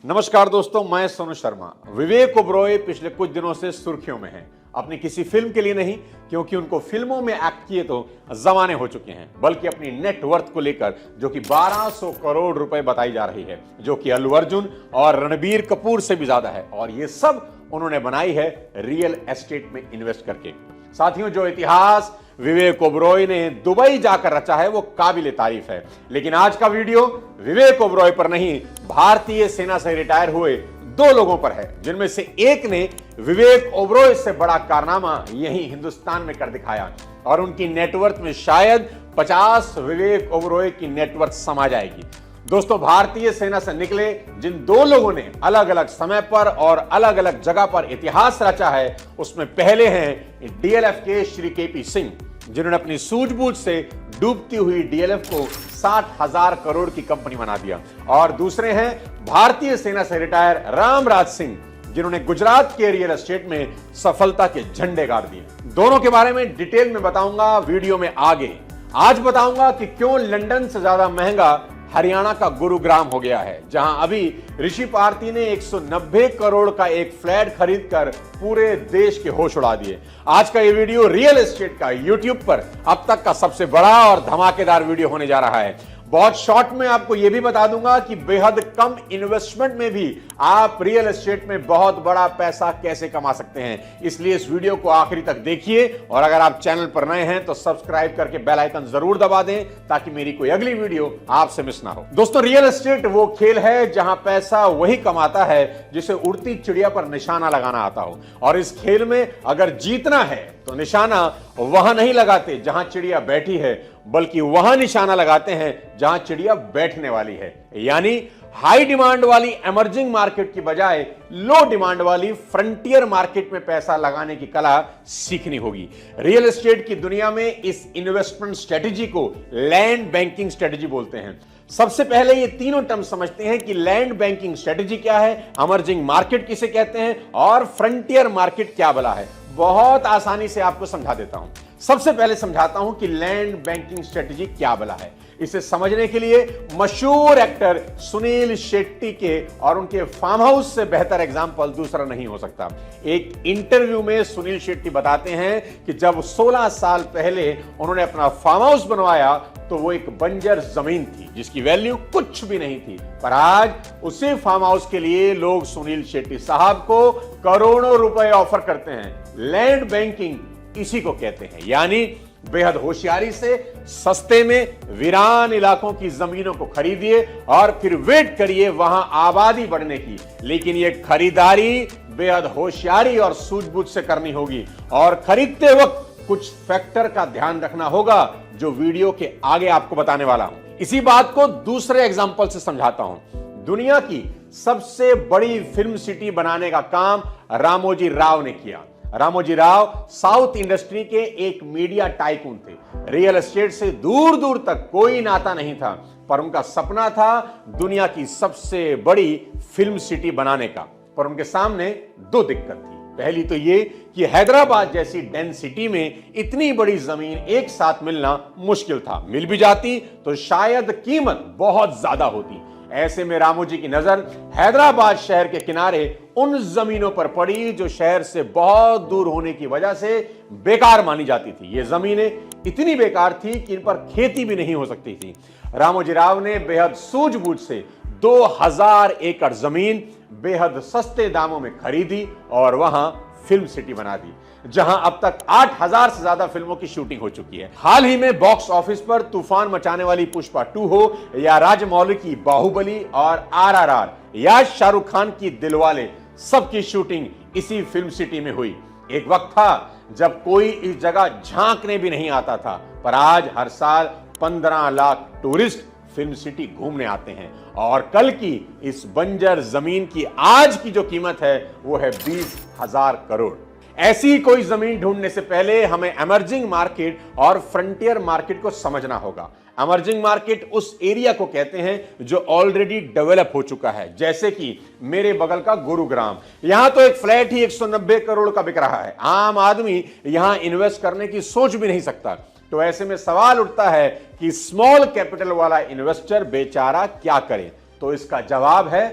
नमस्कार दोस्तों, मैं सोनू शर्मा। विवेक ओबरॉय पिछले कुछ दिनों से सुर्खियों में हैं। अपनी किसी फिल्म के लिए नहीं, क्योंकि उनको फिल्मों में एक्ट किए तो जमाने हो चुके हैं, बल्कि अपनी नेट वर्थ को लेकर जो कि 1200 करोड़ रुपए बताई जा रही है, जो कि अल्लू अर्जुन और रणबीर कपूर से भी ज्यादा है। और ये सब उन्होंने बनाई है रियल एस्टेट में इन्वेस्ट करके। साथियों, जो इतिहास विवेक ओबरॉय ने दुबई जाकर रचा है वो काबिल तारीफ है। लेकिन आज का वीडियो विवेक ओबरॉय पर नहीं, भारतीय सेना से रिटायर हुए दो लोगों पर है, जिनमें से एक ने विवेक ओबरॉय से बड़ा कारनामा यहीं हिंदुस्तान में कर दिखाया और उनकी नेटवर्थ में शायद 50 विवेक ओबरॉय की नेटवर्थ समा जाएगी। दोस्तों, भारतीय सेना से निकले जिन दो लोगों ने अलग अलग समय पर और अलग अलग जगह पर इतिहास रचा है, उसमें पहले हैं डीएलएफ के श्री केपी सिंह, जिन्होंने अपनी सूझबूझ से डूबती हुई डीएलएफ को 60,000 करोड़ की कंपनी बना दिया। और दूसरे हैं भारतीय सेना से रिटायर रामराज सिंह, जिन्होंने गुजरात के रियल एस्टेट में सफलता के झंडे गाड़ दिए। दोनों के बारे में डिटेल में बताऊंगा वीडियो में आगे। आज बताऊंगा कि क्यों लंदन से ज्यादा महंगा हरियाणा का गुरुग्राम हो गया है, जहां अभी ऋषि पार्थी ने 190 करोड़ का एक फ्लैट खरीदकर पूरे देश के होश उड़ा दिए। आज का ये वीडियो रियल एस्टेट का यूट्यूब पर अब तक का सबसे बड़ा और धमाकेदार वीडियो होने जा रहा है। बहुत शॉर्ट में आपको यह भी बता दूंगा कि बेहद कम इन्वेस्टमेंट में भी आप रियल एस्टेट में बहुत बड़ा पैसा कैसे कमा सकते हैं। इसलिए इस वीडियो को आखिरी तक देखिए और अगर आप चैनल पर नए हैं तो सब्सक्राइब करके बेल आइकन जरूर दबा दें, ताकि मेरी कोई अगली वीडियो आपसे मिस ना हो। दोस्तों, रियल एस्टेट वो खेल है जहां पैसा वही कमाता है जिसे उड़ती चिड़िया पर निशाना लगाना आता हो। और इस खेल में अगर जीतना है तो निशाना वहां नहीं लगाते जहां चिड़िया बैठी है, बल्कि वहां निशाना लगाते हैं जहां चिड़िया बैठने वाली है। यानी हाई डिमांड वाली इमर्जिंग मार्केट की बजाय लो डिमांड वाली फ्रंटियर मार्केट में पैसा लगाने की कला सीखनी होगी। रियल एस्टेट की दुनिया में इस इन्वेस्टमेंट स्ट्रेटेजी को लैंड बैंकिंग स्ट्रेटेजी बोलते हैं। सबसे पहले ये तीनों टर्म समझते हैं कि लैंड बैंकिंग स्ट्रेटेजी क्या है, इमर्जिंग मार्केट किसे कहते हैं और फ्रंटियर मार्केट क्या भला है। बहुत आसानी से आपको समझा देता हूं। सबसे पहले समझाता हूं कि लैंड बैंकिंग स्ट्रेटेजी क्या भला है। इसे समझने के लिए मशहूर एक्टर सुनील शेट्टी के और उनके फार्म हाउस से बेहतर एग्जाम्पल दूसरा नहीं हो सकता। एक इंटरव्यू में सुनील शेट्टी बताते हैं कि जब 16 साल पहले उन्होंने अपना फार्म हाउस बनवाया तो वो एक बंजर जमीन थी जिसकी वैल्यू कुछ भी नहीं थी, पर आज उसी फार्म हाउस के लिए लोग सुनील शेट्टी साहब को करोड़ों रुपए ऑफर करते हैं। लैंड बैंकिंग इसी को कहते हैं, यानी बेहद होशियारी से सस्ते में वीरान इलाकों की जमीनों को खरीदिए और फिर वेट करिए वहां आबादी बढ़ने की। लेकिन यह खरीदारी बेहद होशियारी और सूझबूझ से करनी होगी और खरीदते वक्त कुछ फैक्टर का ध्यान रखना होगा जो वीडियो के आगे आपको बताने वाला हूं। इसी बात को दूसरे एग्जांपल से समझाता हूं। दुनिया की सबसे बड़ी फिल्म सिटी बनाने का काम रामोजी राव ने किया। रामोजी राव साउथ इंडस्ट्री के एक मीडिया टाइकून थे। रियल एस्टेट से दूर दूर तक कोई नाता नहीं था, पर उनका सपना था दुनिया की सबसे बड़ी फिल्म सिटी बनाने का। पर उनके सामने दो दिक्कत थी। पहली तो ये कि हैदराबाद जैसी डेंसिटी में इतनी बड़ी जमीन एक साथ मिलना मुश्किल था। मिल भी जाती तो शायद कीमत बहुत ज्यादा होती। ऐसे में रामोजी की नजर हैदराबाद शहर के किनारे उन जमीनों पर पड़ी जो शहर से बहुत दूर होने की वजह से बेकार मानी जाती थी। ये जमीनें इतनी बेकार थी कि इन पर खेती भी नहीं हो सकती थी। रामोजी राव ने बेहद सूझबूझ से 2000 एकड़ जमीन बेहद सस्ते दामों में खरीदी और वहां फिल्म सिटी बना दी, जहां अब तक 8000 से ज्यादा फिल्मों की शूटिंग हो चुकी है। हाल ही में बॉक्स ऑफिस पर तूफान मचाने वाली पुष्पा 2 हो या राजमौली की बाहुबली और आरआरआर या शाहरुख खान की दिलवाले, सबकी शूटिंग इसी फिल्म सिटी में हुई। एक वक्त था जब कोई इस जगह झांकने भी नहीं आता था, पर आज हर साल 15 लाख टूरिस्ट फिल्म सिटी घूमने आते हैं और कल की इस बंजर जमीन की आज की जो कीमत है वो है 20,000 करोड़। ऐसी कोई जमीन ढूंढने से पहले हमें इमर्जिंग मार्केट और फ्रंटियर मार्केट को समझना होगा। इमर्जिंग मार्केट उस एरिया को कहते हैं जो ऑलरेडी डेवलप हो चुका है, जैसे कि मेरे बगल का गुरुग्राम। यहां तो एक फ्लैट ही 190 करोड़ का बिक रहा है। आम आदमी यहां इन्वेस्ट करने की सोच भी नहीं सकता। तो ऐसे में सवाल उठता है कि स्मॉल कैपिटल वाला इन्वेस्टर बेचारा क्या करे। तो इसका जवाब है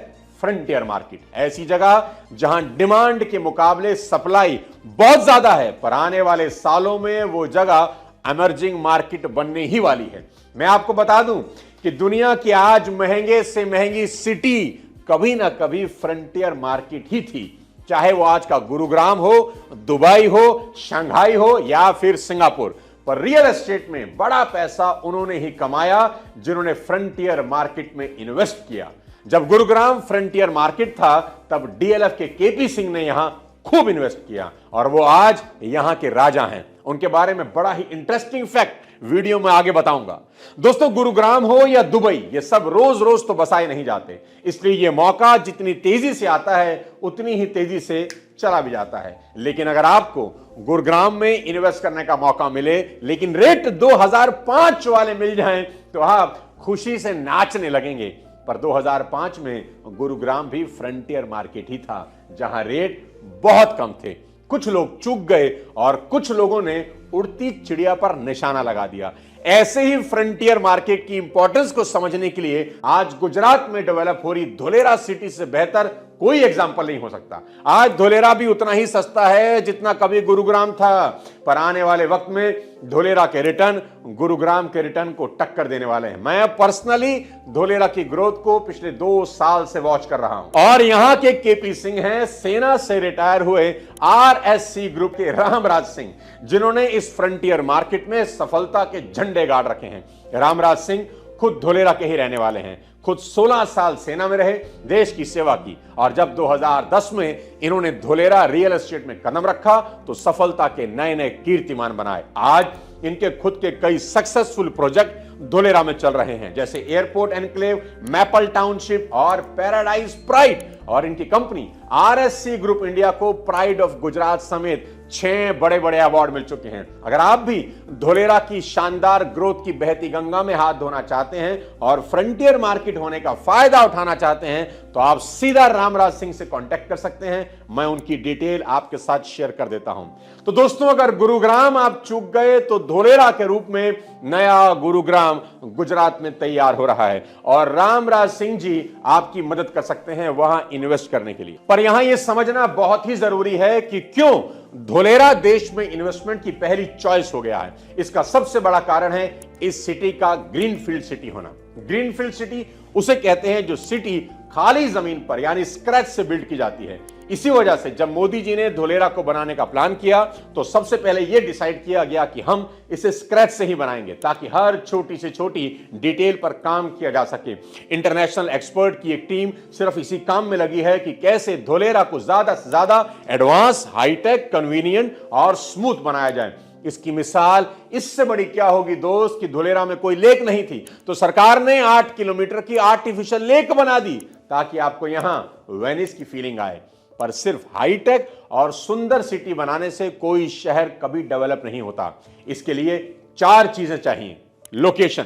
फ्रंटियर मार्केट, ऐसी जगह जहां डिमांड के मुकाबले सप्लाई बहुत ज्यादा है, पर आने वाले सालों में वो जगह इमर्जिंग मार्केट बनने ही वाली है। मैं आपको बता दूं कि दुनिया की आज महंगे से महंगी सिटी कभी ना कभी फ्रंटियर मार्केट ही थी, चाहे वो आज का गुरुग्राम हो, दुबई हो, शंघाई हो या फिर सिंगापुर। पर रियल एस्टेट में बड़ा पैसा उन्होंने ही कमाया जिन्होंने फ्रंटियर मार्केट में इन्वेस्ट किया। जब गुरुग्राम फ्रंटियर मार्केट था तब डीएलएफ के केपी सिंह ने यहां खूब इन्वेस्ट किया और वो आज यहां के राजा हैं। उनके बारे में बड़ा ही इंटरेस्टिंग फैक्ट वीडियो में आगे बताऊंगा। दोस्तों, गुरुग्राम हो या दुबई, ये सब रोज रोज तो बसाए नहीं जाते, इसलिए ये मौका जितनी तेजी से आता है उतनी ही तेजी से चला भी जाता है। लेकिन अगर आपको गुरुग्राम में इन्वेस्ट करने का मौका मिले लेकिन रेट 2005 वाले मिल जाएं तो आप खुशी से नाचने लगेंगे। पर 2005 में गुरुग्राम भी फ्रंटियर मार्केट ही था जहां रेट बहुत कम थे। कुछ लोग चूक गए और कुछ लोगों ने उड़ती चिड़िया पर निशाना लगा दिया। ऐसे ही फ्रंटियर मार्केट की इंपॉर्टेंस को समझने के लिए आज गुजरात में डेवलप हो रही धोलेरा सिटी से बेहतर कोई एग्जाम्पल नहीं हो सकता। आज धोलेरा भी उतना ही सस्ता है जितना कभी गुरुग्राम था, पर आने वाले वक्त में धोलेरा के रिटर्न गुरुग्राम के रिटर्न को टक्कर देने वाले हैं। मैं पर्सनली धोलेरा की ग्रोथ को पिछले 2 साल से वॉच कर रहा हूं और यहां के केपी सिंह हैं सेना से रिटायर हुए आरएससी ग्रुप के रामराज सिंह, जिन्होंने इस फ्रंटियर मार्केट में सफलता के झंडे गाड़ रखे हैं। रामराज सिंह खुद धोलेरा के ही रहने वाले हैं, खुद 16 साल सेना में रहे, देश की सेवा की और जब 2010 में इन्होंने धोलेरा रियल एस्टेट में कदम रखा तो सफलता के नए नए कीर्तिमान बनाए। आज इनके खुद के कई सक्सेसफुल प्रोजेक्ट धोलेरा में चल रहे हैं, जैसे एयरपोर्ट एनक्लेव, मैपल टाउनशिप और पैराडाइज प्राइड। और इनकी कंपनी आरएससी ग्रुप इंडिया को प्राइड ऑफ गुजरात समेत 6 बड़े बड़े अवार्ड मिल चुके हैं। अगर आप भी धोलेरा की शानदार ग्रोथ की बहती गंगा में हाथ धोना चाहते हैं और फ्रंटियर मार्केट होने का फायदा उठाना चाहते हैं तो आप सीधा रामराज सिंह से कांटेक्ट कर सकते हैं। मैं उनकी डिटेल आपके साथ शेयर कर देता हूं। तो दोस्तों, अगर गुरुग्राम आप चूक गए तो धोलेरा के रूप में नया गुरुग्राम गुजरात में तैयार हो रहा है और रामराज सिंह जी आपकी मदद कर सकते हैं वहां इन्वेस्ट करने के लिए। पर यहां यह समझना बहुत ही जरूरी है कि क्यों धोलेरा देश में इन्वेस्टमेंट की पहली चॉइस हो गया है। इसका सबसे बड़ा कारण है इस सिटी का ग्रीनफील्ड सिटी होना। ग्रीनफील्ड सिटी उसे कहते हैं जो सिटी खाली जमीन पर यानी स्क्रैच से बिल्ड की जाती है। इसी वजह से जब मोदी जी ने धोलेरा को बनाने का प्लान किया तो सबसे पहले यह डिसाइड किया गया कि हम इसे स्क्रैच से ही बनाएंगे ताकि हर छोटी से छोटी डिटेल पर काम किया जा सके। इंटरनेशनल एक्सपर्ट की एक टीम सिर्फ इसी काम में लगी है कि कैसे धोलेरा को ज्यादा से ज्यादा एडवांस, हाईटेक, कन्वीनियंट और स्मूथ बनाया जाए। इसकी मिसाल इससे बड़ी क्या होगी दोस्त कि धोलेरा में कोई लेक नहीं थी तो सरकार ने 8 किलोमीटर की आर्टिफिशियल लेक बना दी ताकि आपको यहां वेनिस की फीलिंग आए। पर सिर्फ हाईटेक और सुंदर सिटी बनाने से कोई शहर कभी डेवलप नहीं होता। इसके लिए 4 चीजें चाहिए: location,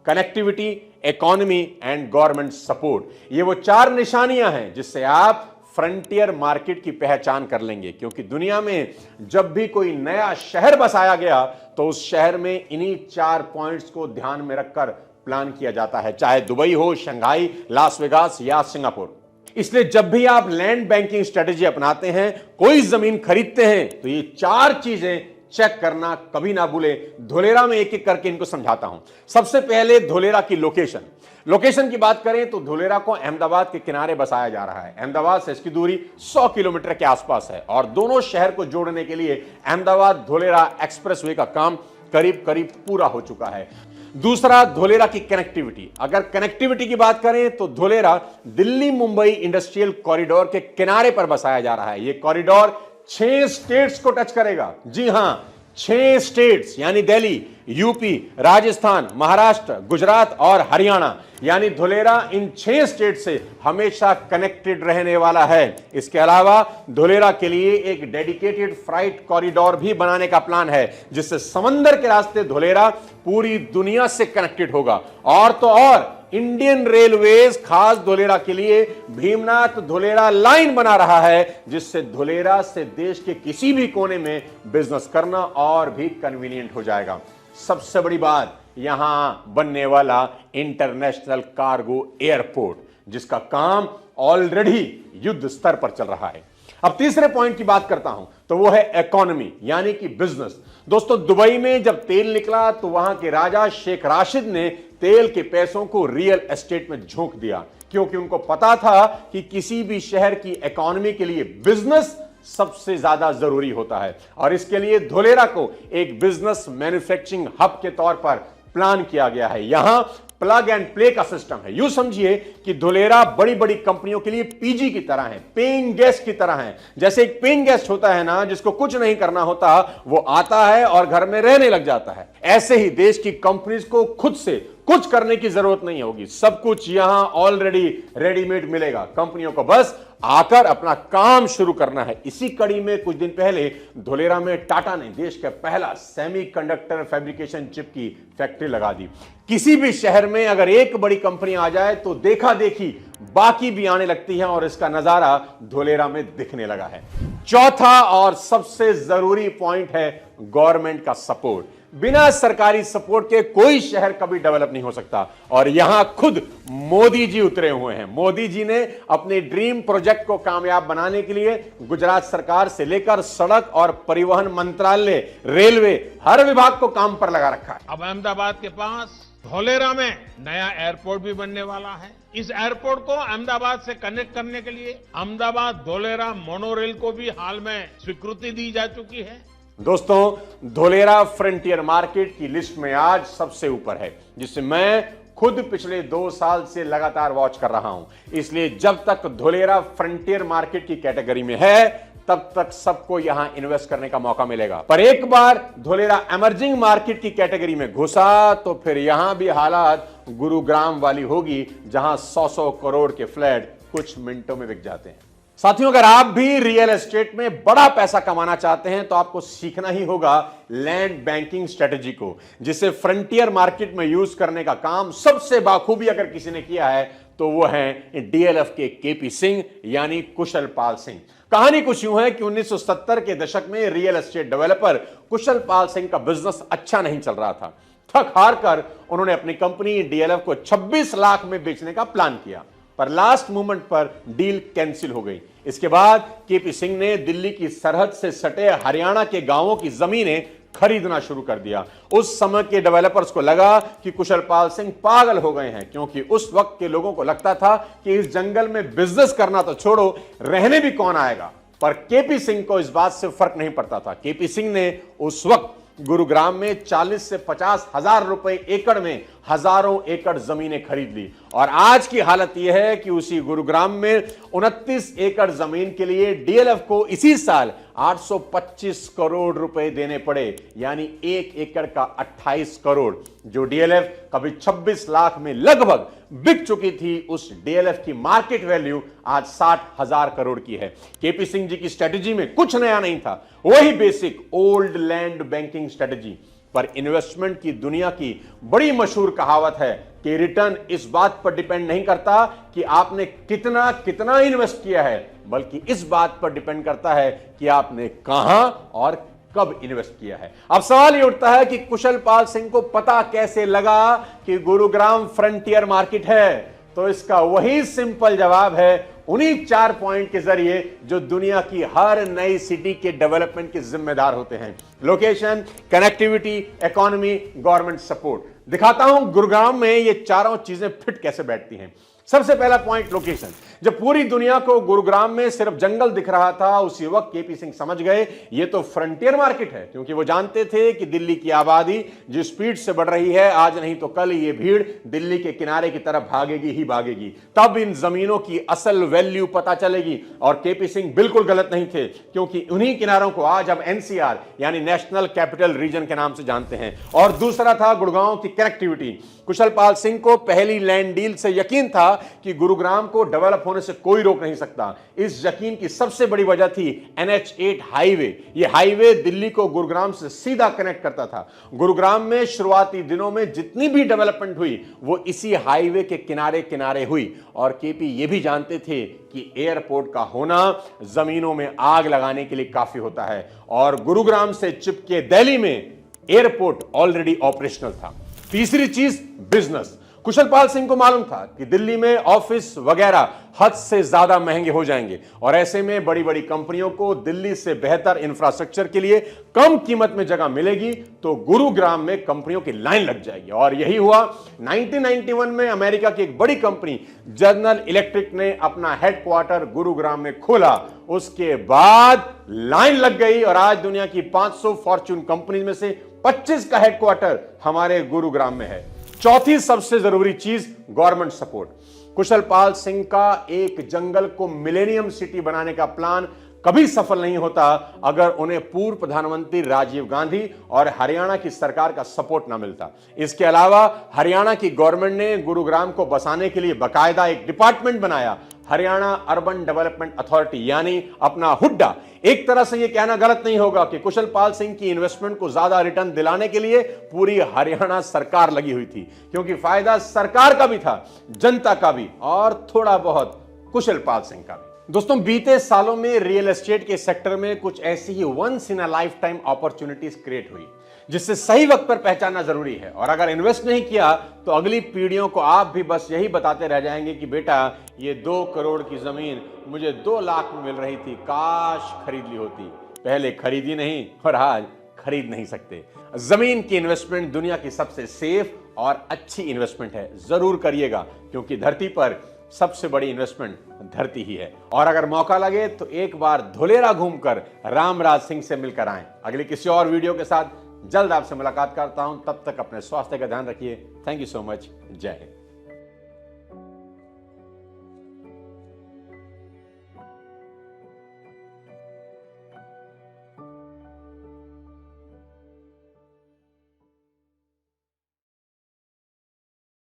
connectivity, economy and government support. ये वो 4 निशानियां हैं जिससे आप फ्रंटियर मार्केट की पहचान कर लेंगे, क्योंकि दुनिया में जब भी कोई नया शहर बसाया गया तो उस शहर में इन्हीं 4 पॉइंट्स को ध्यान में रखकर प्लान किया जाता है, चाहे दुबई हो, शंघाई, लास वेगास या सिंगापुर। इसलिए जब भी आप लैंड बैंकिंग स्ट्रेटेजी अपनाते हैं, कोई जमीन खरीदते हैं, तो ये 4 चीजें चेक करना कभी ना भूले। धोलेरा में एक एक करके इनको समझाता हूं। सबसे पहले धोलेरा की लोकेशन की बात करें तो धोलेरा को अहमदाबाद के किनारे बसाया जा रहा है। अहमदाबाद से इसकी दूरी 100 किलोमीटर के आसपास है और दोनों शहर को जोड़ने के लिए अहमदाबाद धोलेरा एक्सप्रेसवे का काम करीब करीब पूरा हो चुका है। दूसरा, धोलेरा की कनेक्टिविटी। अगर कनेक्टिविटी की बात करें तो धोलेरा दिल्ली मुंबई इंडस्ट्रियल कॉरिडोर के किनारे पर बसाया जा रहा है। यह कॉरिडोर 6 स्टेट्स को टच करेगा। जी हां, 6 स्टेट्स यानी दिल्ली, यूपी, राजस्थान, महाराष्ट्र, गुजरात और हरियाणा, यानी धोलेरा इन 6 स्टेट से हमेशा कनेक्टेड रहने वाला है। इसके अलावा धोलेरा के लिए एक डेडिकेटेड फ्राइट कॉरिडोर भी बनाने का प्लान है जिससे समंदर के रास्ते धोलेरा पूरी दुनिया से कनेक्टेड होगा। और तो और इंडियन रेलवेज खास धोलेरा के लिए भीमनाथ धोलेरा लाइन बना रहा है जिससे धोलेरा से देश के किसी भी कोने में बिजनेस करना और भी कन्वीनियंट हो जाएगा। सबसे बड़ी बात, यहां बनने वाला इंटरनेशनल कार्गो एयरपोर्ट जिसका काम ऑलरेडी युद्ध स्तर पर चल रहा है। अब तीसरे पॉइंट की बात करता हूं तो वो है इकोनॉमी यानी कि बिजनेस। दोस्तों, दुबई में जब तेल निकला तो वहां के राजा शेख राशिद ने तेल के पैसों को रियल एस्टेट में झोंक दिया, क्योंकि उनको पता था कि किसी भी शहर की इकोनॉमी के लिए बिजनेस सबसे ज्यादा जरूरी होता है। और इसके लिए धोलेरा को एक बिजनेस मैन्युफैक्चरिंग हब के तौर पर प्लान किया गया है। यहां प्लग एंड प्ले का सिस्टम है। यूं समझिए कि धोलेरा बड़ी बड़ी कंपनियों के लिए पीजी की तरह है, पेइंग गेस्ट की तरह है। जैसे एक पेइंग गेस्ट होता है ना, जिसको कुछ नहीं करना होता, वो आता है और घर में रहने लग जाता है, ऐसे ही देश की कंपनीज को खुद से कुछ करने की जरूरत नहीं होगी। सब कुछ यहां ऑलरेडी रेडीमेड मिलेगा, कंपनियों को बस आकर अपना काम शुरू करना है। इसी कड़ी में कुछ दिन पहले धोलेरा में टाटा ने देश का पहला सेमीकंडक्टर फैब्रिकेशन चिप की फैक्ट्री लगा दी। किसी भी शहर में अगर एक बड़ी कंपनी आ जाए तो देखा देखी बाकी भी आने लगती है, और इसका नजारा धोलेरा में दिखने लगा है। चौथा और सबसे जरूरी पॉइंट है गवर्नमेंट का सपोर्ट। बिना सरकारी सपोर्ट के कोई शहर कभी डेवलप नहीं हो सकता, और यहां खुद मोदी जी उतरे हुए हैं। मोदी जी ने अपने ड्रीम प्रोजेक्ट को कामयाब बनाने के लिए गुजरात सरकार से लेकर सड़क और परिवहन मंत्रालय, रेलवे, हर विभाग को काम पर लगा रखा है। अब अहमदाबाद के पास धोलेरा में नया एयरपोर्ट भी बनने वाला है। इस एयरपोर्ट को अहमदाबाद से कनेक्ट करने के लिए अहमदाबाद धोलेरा मोनोरेल को भी हाल में स्वीकृति दी जा चुकी है। दोस्तों, धोलेरा फ्रंटियर मार्केट की लिस्ट में आज सबसे ऊपर है, जिसे मैं खुद पिछले 2 साल से लगातार वॉच कर रहा हूं। इसलिए जब तक धोलेरा फ्रंटियर मार्केट की कैटेगरी में है, तब तक सबको यहां इन्वेस्ट करने का मौका मिलेगा। पर एक बार धोलेरा इमर्जिंग मार्केट की कैटेगरी में घुसा तो फिर यहां भी हालात गुरुग्राम वाली होगी, जहां 100-100 करोड़ के फ्लैट कुछ मिनटों में बिक जाते हैं। साथियों, अगर आप भी रियल एस्टेट में बड़ा पैसा कमाना चाहते हैं तो आपको सीखना ही होगा लैंड बैंकिंग स्ट्रेटेजी को, जिसे फ्रंटियर मार्केट में यूज करने का काम सबसे बाखूबी अगर किसी ने किया है तो वो है डीएलएफ के केपी सिंह यानी कुशल पाल सिंह। कहानी कुछ यूं है कि 1970 के दशक में रियल एस्टेट डेवलपर कुशल पाल सिंह का बिजनेस अच्छा नहीं चल रहा था। थक हार कर उन्होंने अपनी कंपनी डीएलएफ को 26 लाख में बेचने का प्लान किया, पर लास्ट मोमेंट पर डील कैंसिल हो गई। इसके बाद केपी सिंह ने दिल्ली की सरहद से सटे हरियाणा के गांवों की जमीनें खरीदना शुरू कर दिया। उस समय के डेवलपर्स को लगा कि कुशल पाल सिंह पागल हो गए हैं, क्योंकि उस वक्त के लोगों को लगता था कि इस जंगल में बिजनेस करना तो छोड़ो, रहने भी कौन आएगा। पर केपी सिंह को इस बात से फर्क नहीं पड़ता था। केपी सिंह ने उस वक्त गुरुग्राम में 40 से 50 हजार रुपए एकड़ में हजारों एकड़ जमीनें खरीद ली, और आज की हालत यह है कि उसी गुरुग्राम में 29 एकड़ जमीन के लिए डीएलएफ को इसी साल 825 करोड़ रुपए देने पड़े, यानी 1 एकड़ का 28 करोड़, जो डीएलएफ कभी 26 लाख में लगभग बिक चुकी थी। उस डीएलएफ की मार्केट वैल्यू आज 60,000 करोड़ की है। केपी सिंह जी की स्ट्रेटेजी में कुछ नया नहीं था, वही basic old land banking strategy. पर इन्वेस्टमेंट की दुनिया की बड़ी मशहूर कहावत है कि रिटर्न इस बात पर डिपेंड नहीं करता कि आपने कितना कितना इन्वेस्ट किया है, बल्कि इस बात पर डिपेंड करता है कि आपने कहां और कब इन्वेस्ट किया है। अब सवाल ये उठता है कि कुशल पाल सिंह को पता कैसे लगा कि गुरुग्राम फ्रंटियर मार्केट है? तो इसका वही सिंपल जवाब है उन्हीं 4 पॉइंट के जरिए जो दुनिया की हर नई सिटी के डेवलपमेंट के जिम्मेदार होते हैं: location, connectivity, economy, government support. दिखाता हूं गुरुग्राम में ये चारों चीजें फिट कैसे बैठती हैं। सबसे पहला पॉइंट लोकेशन। जब पूरी दुनिया को गुरुग्राम में सिर्फ जंगल दिख रहा था, उसी वक्त केपी सिंह समझ गए ये तो फ्रंटियर मार्केट है, क्योंकि वो जानते थे कि दिल्ली की आबादी जिस स्पीड से बढ़ रही है, आज नहीं तो कल ये भीड़ दिल्ली के किनारे की तरफ भागेगी ही भागेगी। तब इन जमीनों की असल वैल्यू पता चलेगी। और केपी सिंह बिल्कुल गलत नहीं थे, क्योंकि उन्हीं किनारों को आज हम एनसीआर यानी नेशनल कैपिटल रीजन के नाम से जानते हैं। और दूसरा था गुड़गांव की कनेक्टिविटी। कुशल पाल सिंह को पहली लैंड डील से यकीन था कि गुरुग्राम को डेवलप होने से कोई रोक नहीं सकता। इस यकीन की सबसे बड़ी वजह थी NH8 हाईवे। यह हाईवे दिल्ली को गुरुग्राम से सीधा कनेक्ट करता था। गुरुग्राम में शुरुआती दिनों में जितनी भी डेवलपमेंट हुई वो इसी हाईवे के किनारे किनारे हुई। और केपी ये भी जानते थे कि एयरपोर्ट का होना जमीनों में आग लगाने के लिए काफी होता है, और गुरुग्राम से चिपके दिल्ली में एयरपोर्ट ऑलरेडी ऑपरेशनल था। तीसरी चीज बिजनेस। कुशल पाल सिंह को मालूम था कि दिल्ली में ऑफिस वगैरह हद से ज्यादा महंगे हो जाएंगे और ऐसे में बड़ी बड़ी कंपनियों को दिल्ली से बेहतर इंफ्रास्ट्रक्चर के लिए कम कीमत में जगह मिलेगी तो गुरुग्राम में कंपनियों की लाइन लग जाएगी। और यही हुआ। 1991 में अमेरिका की एक बड़ी कंपनी जनरल इलेक्ट्रिक ने अपना हेडक्वार्टर गुरुग्राम में खोला। उसके बाद लाइन लग गई और आज दुनिया की 500 फॉर्च्यून कंपनी में से 25 का हेडक्वार्टर हमारे गुरुग्राम में है। चौथी सबसे जरूरी चीज गवर्नमेंट सपोर्ट। कुशल पाल सिंह का एक जंगल को मिलेनियम सिटी बनाने का प्लान कभी सफल नहीं होता अगर उन्हें पूर्व प्रधानमंत्री राजीव गांधी और हरियाणा की सरकार का सपोर्ट ना मिलता। इसके अलावा हरियाणा की गवर्नमेंट ने गुरुग्राम को बसाने के लिए बाकायदा एक डिपार्टमेंट बनाया, हरियाणा अर्बन डेवलपमेंट अथॉरिटी, यानी अपना हुड्डा। एक तरह से यह कहना गलत नहीं होगा कि कुशल पाल सिंह की इन्वेस्टमेंट को ज्यादा रिटर्न दिलाने के लिए पूरी हरियाणा सरकार लगी हुई थी, क्योंकि फायदा सरकार का भी था, जनता का भी और थोड़ा बहुत कुशल पाल सिंह का भी। दोस्तों, बीते सालों में रियल एस्टेट के सेक्टर में कुछ ऐसी ही once in a life time opportunities create हुई जिससे सही वक्त पर पहचानना जरूरी है। और अगर इन्वेस्ट नहीं किया तो अगली पीढ़ियों को आप भी बस यही बताते रह जाएंगे कि बेटा ये 2 करोड़ की जमीन मुझे 2 लाख में मिल रही थी, काश खरीद ली होती। पहले खरीदी नहीं और आज खरीद नहीं सकते। जमीन की इन्वेस्टमेंट दुनिया की सबसे सेफ और अच्छी इन्वेस्टमेंट है, जरूर करिएगा, क्योंकि धरती पर सबसे बड़ी इन्वेस्टमेंट धरती ही है। और अगर मौका लगे तो एक बार धोलेरा घूमकर रामराज सिंह से मिलकर आएं। अगले किसी और वीडियो के साथ जल्द आपसे मुलाकात करता हूं, तब तक अपने स्वास्थ्य का ध्यान रखिए। Thank you so much. जय हिंद।